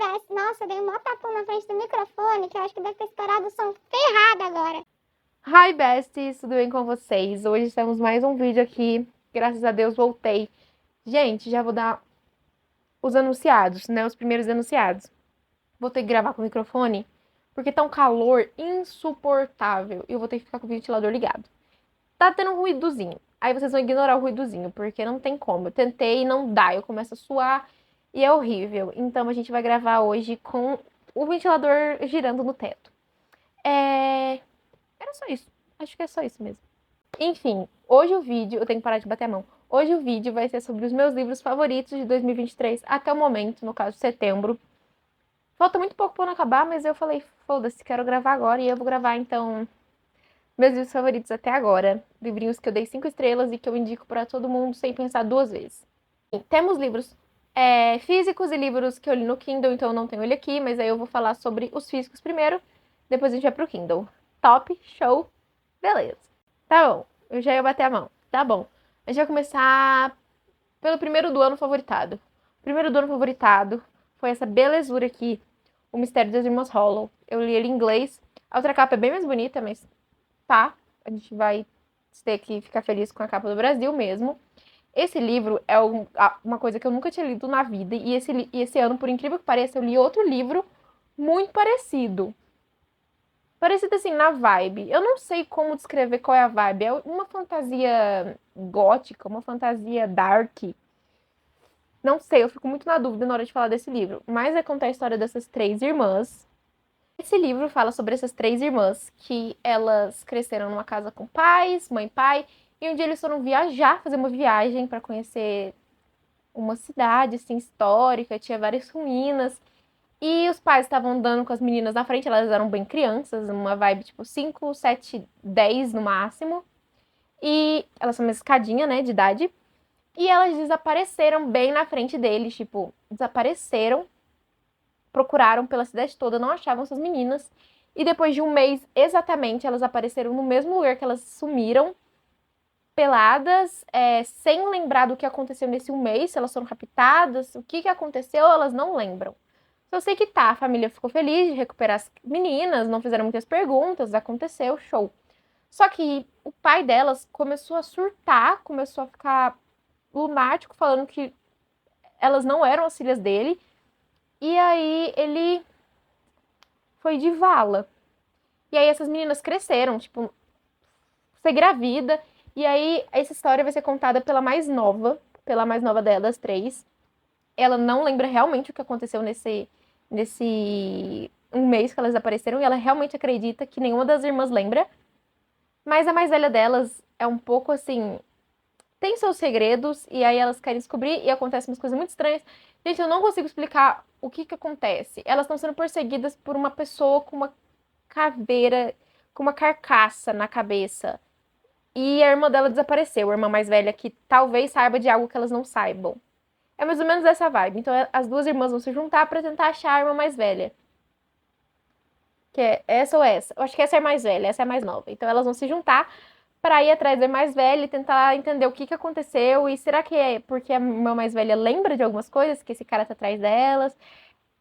Bess. Nossa, eu dei um mó tapão na frente do microfone, que eu acho que deve ter estourado o som ferrado agora. Hi, besties! Tudo bem com vocês? Hoje temos mais um vídeo aqui. Graças a Deus voltei. Gente, já vou dar os anunciados, né? Os primeiros anunciados. Vou ter que gravar com o microfone, porque tá um calor insuportável. E eu vou ter que ficar com o ventilador ligado. Tá tendo um ruidozinho. Aí vocês vão ignorar o ruidozinho, porque não tem como. Eu tentei e não dá. Eu começo a suar e é horrível. Então a gente vai gravar hoje com o ventilador girando no teto. Era só isso. Acho que é só isso mesmo. Enfim, hoje o vídeo... Eu tenho que parar de bater a mão. Hoje o vídeo vai ser sobre os meus livros favoritos de 2023 até o momento, no caso, setembro. Falta muito pouco para não acabar, mas eu falei, foda-se, quero gravar agora. E eu vou gravar, então, meus livros favoritos até agora. Livrinhos que eu dei 5 estrelas e que eu indico para todo mundo sem pensar duas vezes. E temos livros físicos e livros que eu li no Kindle, então eu não tenho ele aqui, mas aí eu vou falar sobre os físicos primeiro, depois a gente vai pro Kindle. Top, show, beleza. Tá bom, eu já ia bater a mão. Tá bom. A gente vai começar pelo primeiro do ano favoritado. O primeiro do ano favoritado foi essa belezura aqui, O Mistério das Irmãs Hollow. Eu li ele em inglês. A outra capa é bem mais bonita, mas tá. A gente vai ter que ficar feliz com a capa do Brasil mesmo. Esse livro é uma coisa que eu nunca tinha lido na vida. E esse ano, por incrível que pareça, eu li outro livro muito parecido. Parecido assim, na vibe. Eu não sei como descrever qual é a vibe. É uma fantasia gótica, uma fantasia dark. Não sei, eu fico muito na dúvida na hora de falar desse livro. Mas é contar a história dessas três irmãs. Esse livro fala sobre essas três irmãs, que elas cresceram numa casa com pais, mãe e pai. E um dia eles foram viajar, fazer uma viagem para conhecer uma cidade, assim, histórica. Tinha várias ruínas. E os pais estavam andando com as meninas na frente, elas eram bem crianças, uma vibe tipo 5, 7, 10 no máximo. E elas são uma escadinha, né, de idade. E elas desapareceram bem na frente deles, tipo, desapareceram. Procuraram pela cidade toda, não achavam essas meninas. E depois de um mês exatamente, elas apareceram no mesmo lugar que elas sumiram, peladas, sem lembrar do que aconteceu nesse um mês, se elas foram raptadas, o que aconteceu, elas não lembram. Só sei que tá, a família ficou feliz de recuperar as meninas, não fizeram muitas perguntas, aconteceu, show. Só que o pai delas começou a surtar, começou a ficar lunático, falando que elas não eram as filhas dele. E aí ele foi de vala. E aí essas meninas cresceram, tipo, ser gravida. E aí essa história vai ser contada pela mais nova delas três. Ela não lembra realmente o que aconteceu nesse um mês que elas apareceram. E ela realmente acredita que nenhuma das irmãs lembra. Mas a mais velha delas é um pouco assim, tem seus segredos e aí elas querem descobrir e acontecem umas coisas muito estranhas. Gente, eu não consigo explicar o que acontece. Elas estão sendo perseguidas por uma pessoa com uma caveira, com uma carcaça na cabeça. E a irmã dela desapareceu, a irmã mais velha, que talvez saiba de algo que elas não saibam. É mais ou menos essa vibe. Então as duas irmãs vão se juntar pra tentar achar a irmã mais velha. Que é essa ou essa. Eu acho que essa é a mais velha, essa é a mais nova. Então elas vão se juntar para ir atrás da mais velha e tentar entender o que aconteceu. E será que é porque a irmã mais velha lembra de algumas coisas, que esse cara tá atrás delas?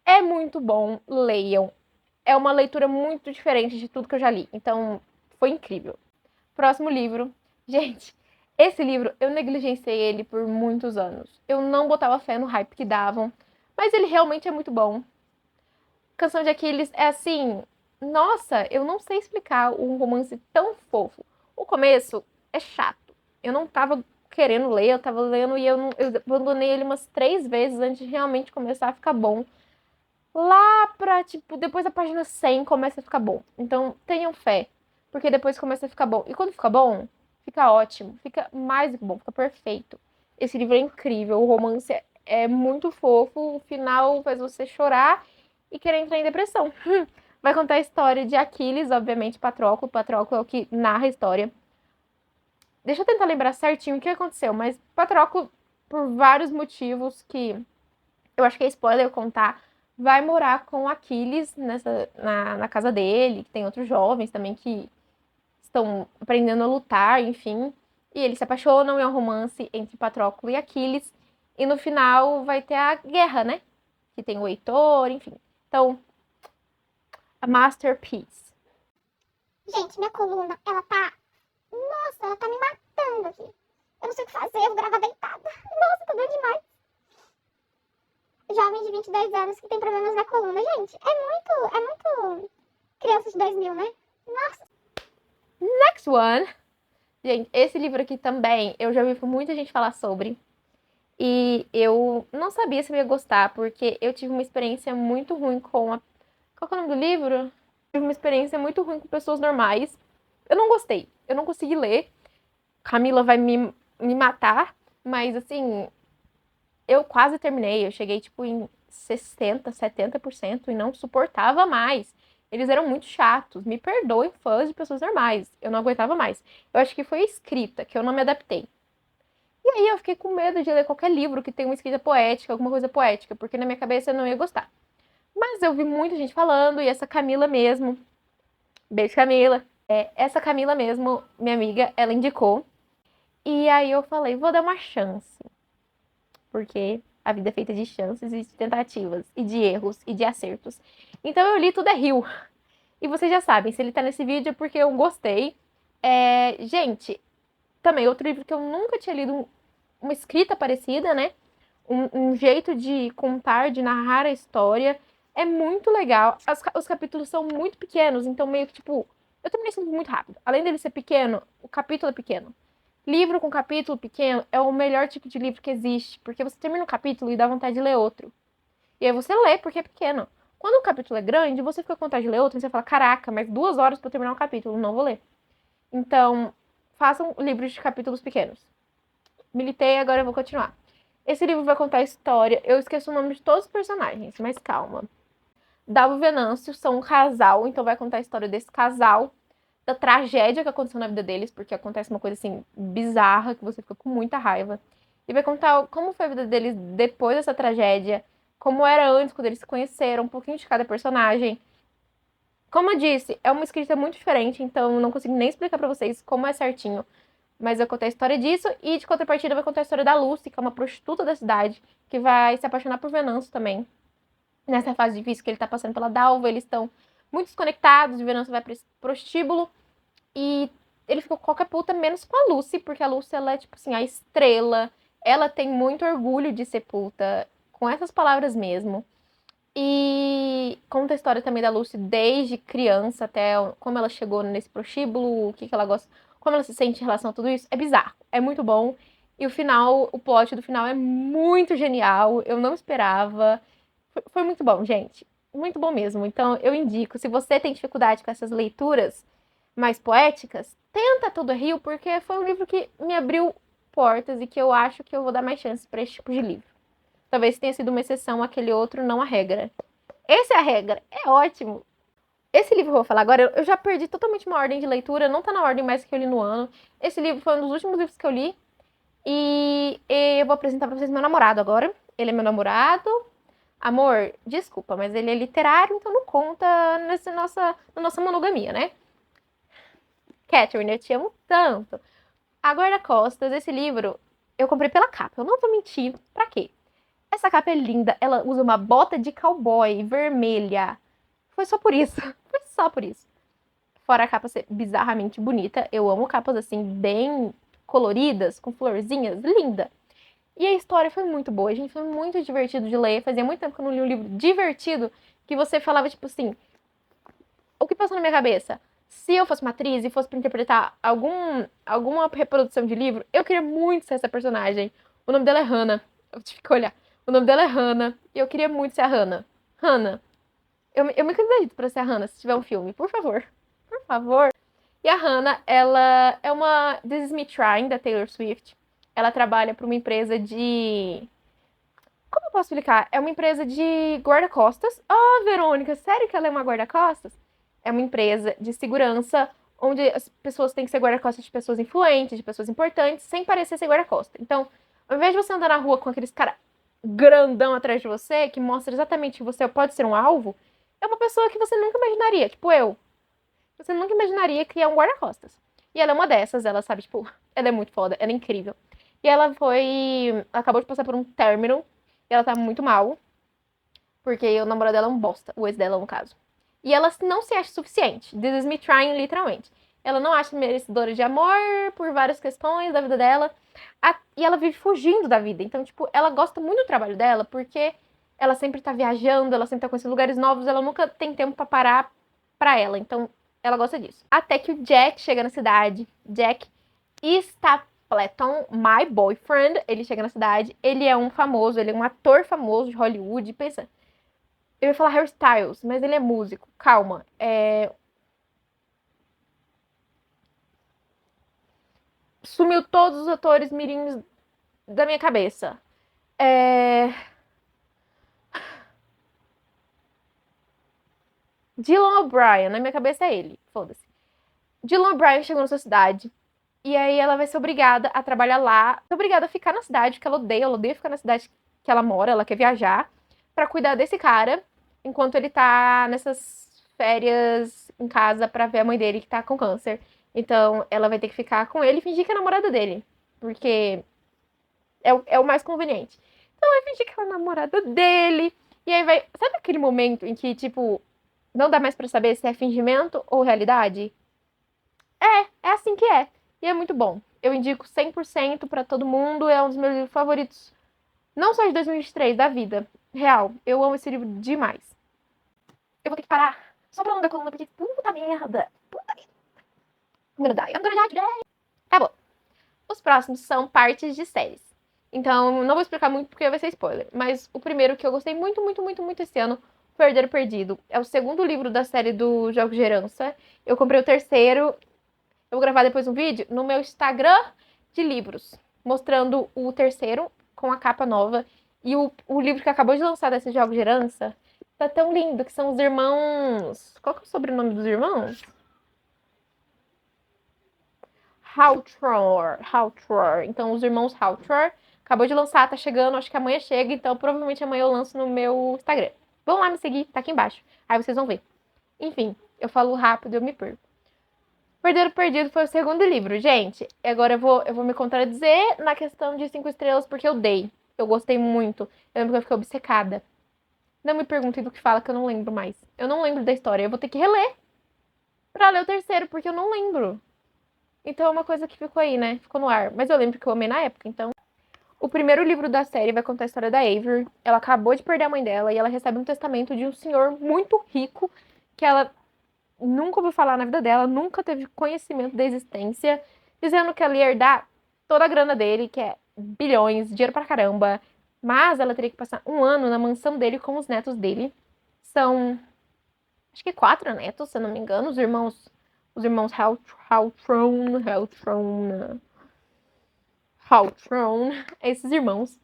É muito bom, leiam. É uma leitura muito diferente de tudo que eu já li. Então, foi incrível. Próximo livro. Gente, esse livro eu negligenciei ele por muitos anos. Eu não botava fé no hype que davam, mas ele realmente é muito bom. Canção de Aquiles é assim, nossa, eu não sei explicar um romance tão fofo. O começo é chato. Eu não tava querendo ler, eu tava lendo e eu abandonei ele umas 3 vezes antes de realmente começar a ficar bom. Lá pra, tipo, depois da página 100 começa a ficar bom. Então, tenham fé, porque depois começa a ficar bom. E quando fica bom, fica ótimo, fica mais do que bom, fica perfeito. Esse livro é incrível, o romance é muito fofo, o final faz você chorar e querer entrar em depressão. Vai contar a história de Aquiles, obviamente, Patroclo. Patroclo é o que narra a história. Deixa eu tentar lembrar certinho o que aconteceu, mas Patroclo, por vários motivos que eu acho que é spoiler eu contar, vai morar com Aquiles na casa dele, que tem outros jovens também que estão aprendendo a lutar, enfim. E eles se apaixonam, é um romance entre Patroclo e Aquiles. E no final vai ter a guerra, né? que tem o Heitor, enfim. Então, a masterpiece. Gente, minha coluna, ela tá... Nossa, ela tá me matando aqui. Eu não sei o que fazer, eu vou gravar deitada. Nossa, tá doendo demais. Jovem de 22 anos que tem problemas na coluna. Gente, é muito criança de 2000, né? Nossa. Next one. Gente, esse livro aqui também, eu já ouvi muita gente falar sobre. E eu não sabia se eu ia gostar, porque eu tive uma experiência muito ruim com a... Qual que é o nome do livro? Tive uma experiência muito ruim com pessoas normais. Eu não gostei. Eu não consegui ler. Camila vai me matar. Mas, assim, eu quase terminei. Eu cheguei, tipo, em 60%, 70% e não suportava mais. Eles eram muito chatos. Me perdoem, fãs de pessoas normais. Eu não aguentava mais. Eu acho que foi a escrita, que eu não me adaptei. E aí eu fiquei com medo de ler qualquer livro que tenha uma escrita poética, alguma coisa poética, porque na minha cabeça eu não ia gostar. Mas eu vi muita gente falando, e essa Camila mesmo, beijo Camila, essa Camila mesmo, minha amiga, ela indicou. E aí eu falei, vou dar uma chance. Porque a vida é feita de chances e de tentativas, e de erros, e de acertos. Então eu li Tudo é Rio. E vocês já sabem, se ele tá nesse vídeo é porque eu gostei. Gente, também outro livro que eu nunca tinha lido, uma escrita parecida, né? Um jeito de contar, de narrar a história. É muito legal. Os capítulos são muito pequenos, então meio que, tipo, eu terminei esse livro muito rápido. Além dele ser pequeno, o capítulo é pequeno. Livro com capítulo pequeno é o melhor tipo de livro que existe, porque você termina um capítulo e dá vontade de ler outro. E aí você lê porque é pequeno. Quando o capítulo é grande, você fica com vontade de ler outro e você fala, caraca, mas 2 horas pra eu terminar um capítulo, não vou ler. Então, façam livros de capítulos pequenos. Militei, agora eu vou continuar. Esse livro vai contar a história. Eu esqueço o nome de todos os personagens, mas calma. Dalvo e Venâncio são um casal, então vai contar a história desse casal, da tragédia que aconteceu na vida deles, porque acontece uma coisa assim bizarra que você fica com muita raiva. E vai contar como foi a vida deles depois dessa tragédia, como era antes, quando eles se conheceram, um pouquinho de cada personagem. Como eu disse, é uma escrita muito diferente, então eu não consigo nem explicar pra vocês como é certinho. Mas vai contar a história disso, e de contrapartida vai contar a história da Lucy, que é uma prostituta da cidade, que vai se apaixonar por Venâncio também. Nessa fase difícil que ele tá passando pela Dalva, eles estão muito desconectados, o Venâncio vai pra esse prostíbulo, e ele ficou com qualquer puta, menos com a Lucy, porque a Lucy, ela é, tipo assim, a estrela, ela tem muito orgulho de ser puta, com essas palavras mesmo. E conta a história também da Lucy desde criança até como ela chegou nesse prostíbulo, o que ela gosta, como ela se sente em relação a tudo isso. É bizarro, é muito bom. E o final, o plot do final é muito genial. Eu não esperava. Foi muito bom, gente. Muito bom mesmo. Então eu indico, se você tem dificuldade com essas leituras mais poéticas, tenta Tudo é Rio, porque foi um livro que me abriu portas e que eu acho que eu vou dar mais chances para esse tipo de livro. Talvez tenha sido uma exceção, aquele outro, não a regra. Essa é a regra, é ótimo. Esse livro que eu vou falar agora, eu já perdi totalmente uma ordem de leitura, não tá na ordem mais que eu li no ano. Esse livro foi um dos últimos livros que eu li. E eu vou apresentar pra vocês meu namorado agora. Ele é meu namorado. Amor, desculpa, mas ele é literário, então não conta na nossa monogamia, né? Catherine, eu te amo tanto. A Guarda-Costas, esse livro, eu comprei pela capa. Eu não vou mentir. Pra quê? Essa capa é linda. Ela usa uma bota de cowboy vermelha. Foi só por isso. Foi só por isso. Fora a capa ser bizarramente bonita. Eu amo capas assim, bem coloridas, com florzinhas. Linda. E a história foi muito boa. Gente, foi muito divertido de ler. Fazia muito tempo que eu não li um livro divertido que você falava, tipo assim, o que passou na minha cabeça? Se eu fosse uma atriz e fosse pra interpretar alguma reprodução de livro, eu queria muito ser essa personagem. O nome dela é Hannah. Eu tive que olhar. O nome dela é Hannah. E eu queria muito ser a Hannah. Hannah. Eu me candidato pra ser a Hannah se tiver um filme. Por favor. Por favor. E a Hannah, ela é uma This Is Me Trying, da Taylor Swift. Ela trabalha pra uma empresa de... Como eu posso explicar? É uma empresa de guarda-costas. Ah, Verônica, sério que ela é uma guarda-costas? É uma empresa de segurança onde as pessoas têm que ser guarda-costas de pessoas influentes, de pessoas importantes, sem parecer ser guarda-costas. Então, ao invés de você andar na rua com aqueles cara grandão atrás de você, que mostra exatamente que você pode ser um alvo, é uma pessoa que você nunca imaginaria, tipo eu. Você nunca imaginaria que é um guarda-costas. E ela é uma dessas, ela sabe, tipo, ela é muito foda, ela é incrível. E ela acabou de passar por um término, e ela tá muito mal. Porque o namorado dela é um bosta, o ex dela, no caso. E ela não se acha suficiente. This is me trying, literalmente. Ela não acha merecedora de amor por várias questões da vida dela. E ela vive fugindo da vida. Então, tipo, ela gosta muito do trabalho dela porque ela sempre tá viajando, ela sempre tá conhecendo lugares novos, ela nunca tem tempo pra parar pra ela. Então, ela gosta disso. Até que o Jack chega na cidade. Jack Stapleton, my boyfriend, ele chega na cidade. Ele é um famoso, ele é um ator famoso de Hollywood. Pensa, eu ia falar Harry Styles, mas ele é músico. Calma. Sumiu todos os atores mirins da minha cabeça. Dylan O'Brien, na minha cabeça é ele. Foda-se. Dylan O'Brien chegou na sua cidade. E aí ela vai ser obrigada a trabalhar lá. Obrigada a ficar na cidade, que ela odeia ficar na cidade que ela mora, ela quer viajar. Pra cuidar desse cara, enquanto ele tá nessas férias em casa pra ver a mãe dele que tá com câncer. Então ela vai ter que ficar com ele e fingir que é namorada dele. Porque é o mais conveniente. Então ela vai fingir que é a namorada dele. E aí vai. Sabe aquele momento em que, tipo, não dá mais pra saber se é fingimento ou realidade? É assim que é. E é muito bom. Eu indico 100% pra todo mundo. É um dos meus livros favoritos. Não só de 2023, da vida. Real. Eu amo esse livro demais. Eu vou ter que parar só pra não dar coluna, porque puta merda. Puta merda. I'm gonna die today. Acabou. Os próximos são partes de séries. Então, não vou explicar muito porque vai ser spoiler. Mas o primeiro que eu gostei muito, muito, muito, muito esse ano, Perder Perdido. É o segundo livro da série do Jogos de Herança. Eu comprei o terceiro. Eu vou gravar depois um vídeo no meu Instagram de livros, mostrando o terceiro com a capa nova. E o livro que acabou de lançar desses Jogos de Herança tá tão lindo, que são os irmãos... Qual que é o sobrenome dos irmãos? Hawthorne. Então, os irmãos Hawthorne. Acabou de lançar, tá chegando, acho que amanhã chega, então provavelmente amanhã eu lanço no meu Instagram. Vão lá me seguir, tá aqui embaixo. Aí vocês vão ver. Enfim, eu falo rápido, eu me perco. Perder o Perdido foi o segundo livro, gente. Agora eu vou me contradizer na questão de 5 estrelas, porque eu dei. Eu gostei muito. Eu lembro que eu fiquei obcecada. Não me perguntem do que fala, que eu não lembro mais. Eu não lembro da história. Eu vou ter que reler pra ler o terceiro, porque eu não lembro. Então é uma coisa que ficou aí, né? Ficou no ar. Mas eu lembro que eu amei na época, então. O primeiro livro da série vai contar a história da Avery. Ela acabou de perder a mãe dela e ela recebe um testamento de um senhor muito rico que ela nunca ouviu falar na vida dela, nunca teve conhecimento da existência, dizendo que ela ia herdar toda a grana dele, que é bilhões, dinheiro pra caramba. Mas ela teria que passar um ano na mansão dele com os netos dele. São, acho que 4 netos, se eu não me engano, os irmãos Hawthorne, esses irmãos.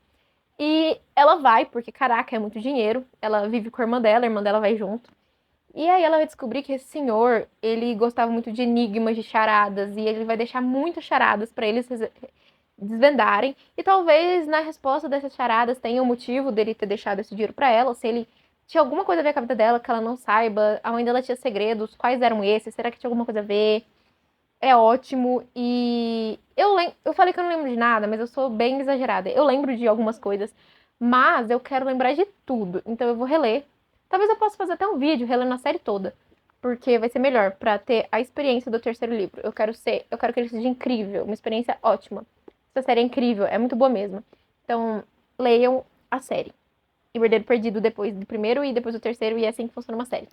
E ela vai, porque, caraca, é muito dinheiro. Ela vive com a irmã dela vai junto. E aí ela vai descobrir que esse senhor, ele gostava muito de enigmas, de charadas, e ele vai deixar muitas charadas pra eles desvendarem. E talvez na resposta dessas charadas tenha o motivo dele ter deixado esse dinheiro pra ela, ou se ele tinha alguma coisa a ver com a vida dela que ela não saiba, a mãe dela tinha segredos, quais eram esses, será que tinha alguma coisa a ver? É ótimo. E eu falei que eu não lembro de nada, mas eu sou bem exagerada. Eu lembro de algumas coisas, mas eu quero lembrar de tudo. Então eu vou reler. Talvez eu possa fazer até um vídeo relendo a série toda, porque vai ser melhor pra ter a experiência do terceiro livro. Eu quero que ele seja incrível, uma experiência ótima. Essa série é incrível, é muito boa mesmo. Então, leiam a série. E Verdadeiro Perdido depois do primeiro e depois do terceiro, e é assim que funciona uma série.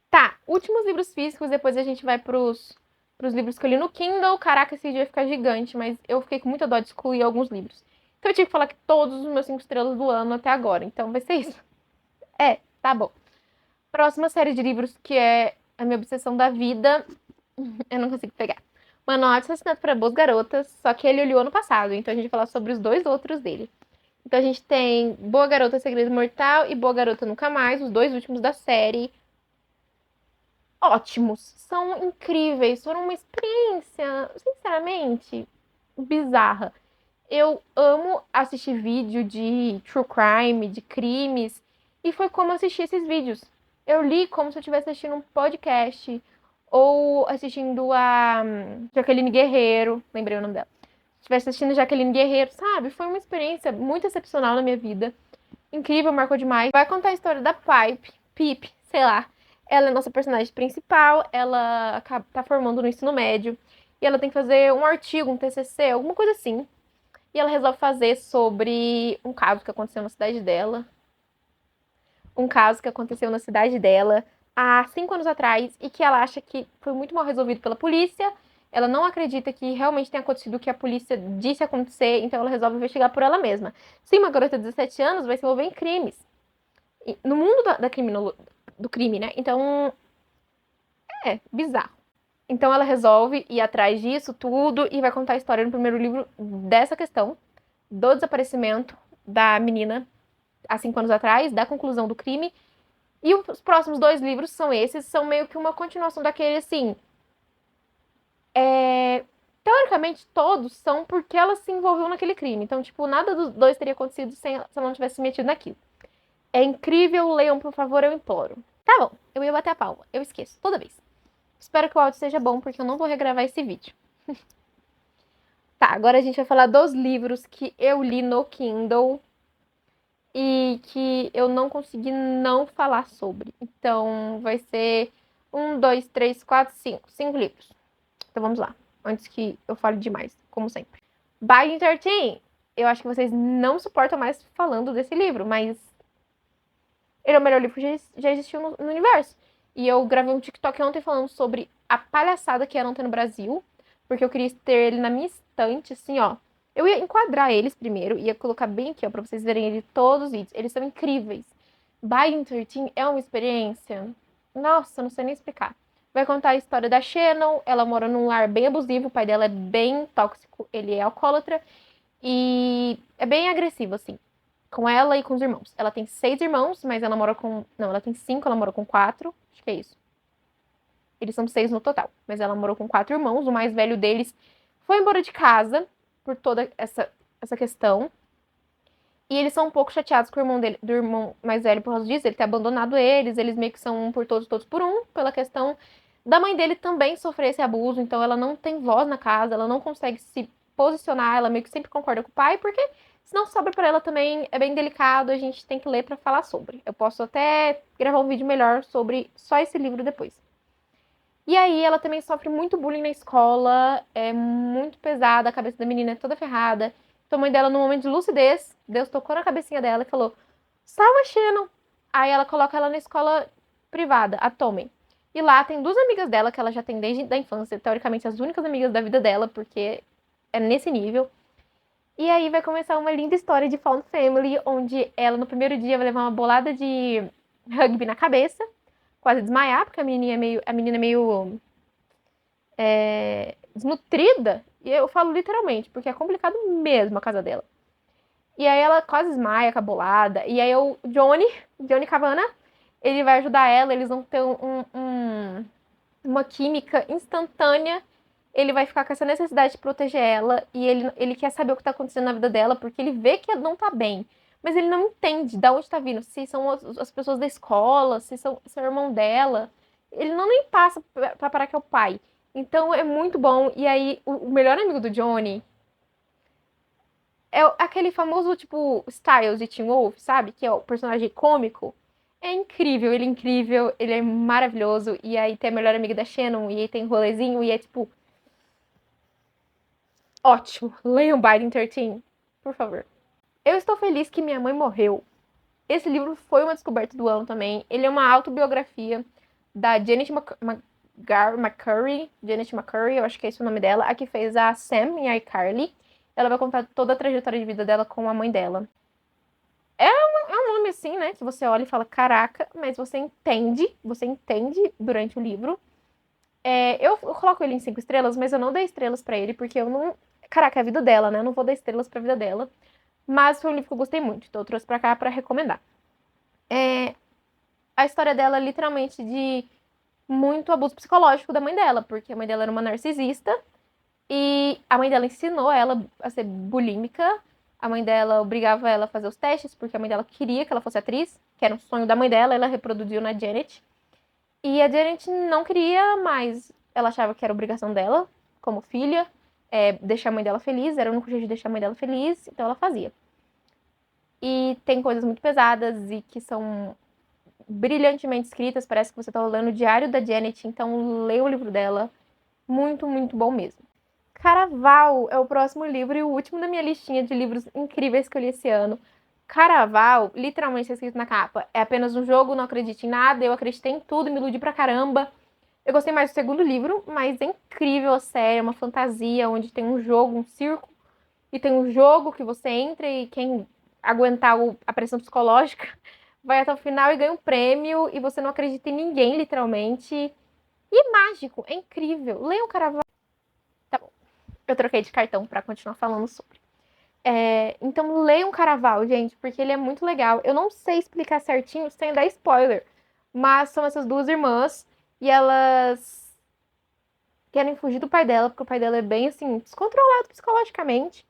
Tá, últimos livros físicos, depois a gente vai pros livros que eu li no Kindle. Caraca, esse vídeo vai ficar gigante, mas eu fiquei com muita dó de excluir alguns livros. Então eu tive que falar que todos os meus 5 estrelas do ano até agora. Então vai ser isso. Tá bom. Próxima série de livros, que é a minha obsessão da vida. Eu não consigo pegar. Manual de Assassinato para Boas Garotas, só que ele olhou ano passado, então a gente vai falar sobre os dois outros dele. Então a gente tem Boa Garota Segredo Mortal e Boa Garota Nunca Mais, os dois últimos da série. Ótimos, são incríveis, foram uma experiência, sinceramente, bizarra. Eu amo assistir vídeo de true crime, de crimes, e foi como assistir esses vídeos. Eu li como se eu estivesse assistindo um podcast, ou assistindo a Jaqueline Guerreiro, lembrei o nome dela. Se estivesse assistindo Jaqueline Guerreiro, sabe? Foi uma experiência muito excepcional na minha vida. incrível, marcou demais. Vai contar a história da Pip, sei lá. Ela é nossa personagem principal, ela tá formando no ensino médio. E ela tem que fazer um artigo, um TCC, alguma coisa assim. E ela resolve fazer sobre um caso que aconteceu na cidade dela. Um caso que aconteceu na cidade dela há 5 anos atrás e que ela acha que foi muito mal resolvido pela polícia. Ela não acredita que realmente tenha acontecido o que a polícia disse acontecer, então ela resolve investigar por ela mesma. Sim, uma garota de 17 anos vai se envolver em crimes. No mundo do crime, né? Então, é bizarro. Então ela resolve ir atrás disso tudo e vai contar a história no primeiro livro dessa questão, do desaparecimento da menina há 5 anos atrás, da conclusão do crime. E os próximos 2 livros são esses, são meio que uma continuação daquele, assim. Teoricamente, todos são porque ela se envolveu naquele crime. Então, tipo, nada dos 2 teria acontecido se ela não tivesse se metido naquilo. É incrível, leiam, por favor, eu imploro. Tá bom, eu ia bater a palma, eu esqueço, toda vez. Espero que o áudio seja bom, porque eu não vou regravar esse vídeo. Tá, agora a gente vai falar dos livros que eu li no Kindle e que eu não consegui não falar sobre. Então, vai ser 1, 2, 3, 4, 5. 5 livros. Então, vamos lá. Antes que eu fale demais, como sempre. Binding 13. Eu acho que vocês não suportam mais falando desse livro, mas ele é o melhor livro que já existiu no universo. E eu gravei um TikTok ontem falando sobre a palhaçada que é não ter no Brasil, porque eu queria ter ele na minha estante, assim, ó. Eu ia enquadrar eles primeiro, ia colocar bem aqui, ó, pra vocês verem ele todos os vídeos. Eles são incríveis. Binding 13 é uma experiência. Nossa, não sei nem explicar. Vai contar a história da Shannon. Ela mora num lar bem abusivo, o pai dela é bem tóxico, ele é alcoólatra e é bem agressivo, assim, com ela e com os irmãos. Ela tem 6 irmãos, mas ela mora com. Não, ela tem 5, ela mora com 4. Acho que é isso. Eles são 6 no total. Mas ela morou com 4 irmãos. O mais velho deles foi embora de casa por toda essa questão. E eles são um pouco chateados com o irmão dele, do irmão mais velho por causa disso. Ele ter abandonado eles. Eles meio que são um por todos, todos por um. Pela questão da mãe dele também sofrer esse abuso. Então ela não tem voz na casa. Ela não consegue se posicionar. Ela meio que sempre concorda com o pai. Porque senão sobra pra ela também. É bem delicado. A gente tem que ler pra falar sobre. Eu posso até gravar um vídeo melhor sobre só esse livro depois. E aí ela também sofre muito bullying na escola, é muito pesada, a cabeça da menina é toda ferrada. Então a mãe dela, no momento de lucidez, Deus tocou na cabecinha dela e falou: salva a Shannon. Aí ela coloca ela na escola privada, a Tommy. E lá tem 2 amigas dela que ela já tem desde a infância, teoricamente as únicas amigas da vida dela, porque é nesse nível. E aí vai começar uma linda história de Found Family, onde ela no primeiro dia vai levar uma bolada de rugby na cabeça, quase desmaiar, porque a menina é meio desnutrida. E eu falo literalmente, porque é complicado mesmo a casa dela. E aí ela quase desmaia com a bolada. E aí o Johnny Cavana, ele vai ajudar ela, eles vão ter uma química instantânea. Ele vai ficar com essa necessidade de proteger ela. E ele quer saber o que tá acontecendo na vida dela, porque ele vê que ela não tá bem. Mas ele não entende de onde tá vindo. Se são as pessoas da escola, se é o irmão dela. Ele não nem passa pra parar que é o pai. Então é muito bom. E aí, o melhor amigo do Johnny é aquele famoso, tipo, Styles de Teen Wolf, sabe? Que é o personagem cômico. É incrível, ele é maravilhoso. E aí tem a melhor amiga da Shannon, e aí tem rolezinho, e é tipo. Ótimo. Leiam Biden 13, por favor. Eu estou feliz que minha mãe morreu. Esse livro foi uma descoberta do ano também. Ele é uma autobiografia da Janet McCurry. Janet McCurry, eu acho que é esse o nome dela. A que fez a Sam em iCarly. Ela vai contar toda a trajetória de vida dela com a mãe dela. É um nome assim, né? Que você olha e fala, caraca, mas você entende durante o livro. Eu coloco ele em 5 estrelas, mas eu não dei estrelas pra ele, porque eu não. Caraca, é a vida dela, né? Eu não vou dar estrelas pra vida dela. Mas foi um livro que eu gostei muito, então eu trouxe pra cá pra recomendar. A história dela é literalmente de muito abuso psicológico da mãe dela, porque a mãe dela era uma narcisista e a mãe dela ensinou ela a ser bulímica. A mãe dela obrigava ela a fazer os testes, porque a mãe dela queria que ela fosse atriz, que era um sonho da mãe dela, ela reproduziu na Janet. E a Janet não queria, mas ela achava que era obrigação dela, como filha, deixar a mãe dela feliz, era o único jeito de deixar a mãe dela feliz, então ela fazia. E tem coisas muito pesadas e que são brilhantemente escritas. Parece que você tá lendo o diário da Janet, então lê o livro dela. Muito, muito bom mesmo. Caraval é o próximo livro e o último da minha listinha de livros incríveis que eu li esse ano. Caraval, literalmente está escrito na capa, é apenas um jogo, não acredite em nada, eu acreditei em tudo, me iludi pra caramba. Eu gostei mais do segundo livro, mas é incrível a série, é uma fantasia onde tem um jogo, um circo, e tem um jogo que você entra e quem aguentar a pressão psicológica vai até o final e ganha um prêmio, e você não acredita em ninguém, literalmente. E é mágico, é incrível. Leiam Caraval. Tá bom, eu troquei de cartão pra continuar falando sobre. Então leiam Caraval, gente, porque ele é muito legal. Eu não sei explicar certinho sem dar spoiler, mas são essas duas irmãs e elas querem fugir do pai dela, porque o pai dela é bem assim, descontrolado psicologicamente.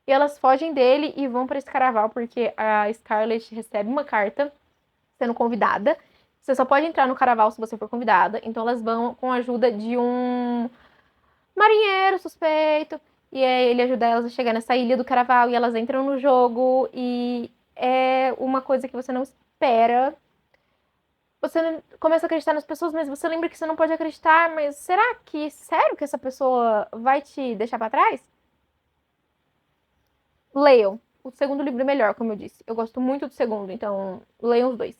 E elas fogem dele e vão para esse Caraval, porque a Scarlett recebe uma carta sendo convidada. Você só pode entrar no Caraval se você for convidada. Então elas vão com a ajuda de um marinheiro suspeito. E aí ele ajuda elas a chegar nessa ilha do Caraval e elas entram no jogo. E é uma coisa que você não espera. Você começa a acreditar nas pessoas, mas você lembra que você não pode acreditar. Mas será que, sério, que essa pessoa vai te deixar pra trás? Leiam. O segundo livro é melhor, como eu disse. Eu gosto muito do segundo, então leiam os dois.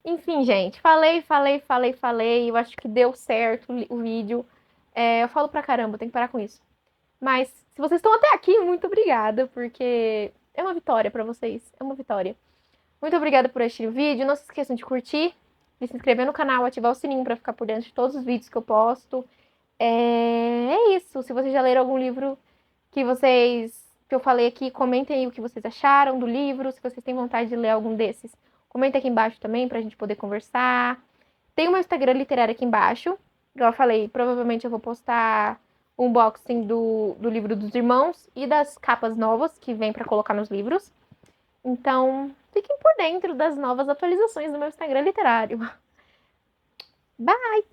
Enfim, gente, falei. Eu acho que deu certo o vídeo. Eu falo pra caramba, tem que parar com isso. Mas se vocês estão até aqui, muito obrigada, porque é uma vitória pra vocês. É uma vitória. Muito obrigada por assistir o vídeo. Não se esqueçam de curtir, de se inscrever no canal, ativar o sininho pra ficar por dentro de todos os vídeos que eu posto. É isso. Se vocês já leram algum livro que eu falei aqui, comentem aí o que vocês acharam do livro. Se vocês têm vontade de ler algum desses, comenta aqui embaixo também pra gente poder conversar. Tem o meu Instagram literário aqui embaixo. Igual eu falei, provavelmente eu vou postar um unboxing do livro dos irmãos e das capas novas que vem pra colocar nos livros. Então, fiquem por dentro das novas atualizações do meu Instagram literário. Bye!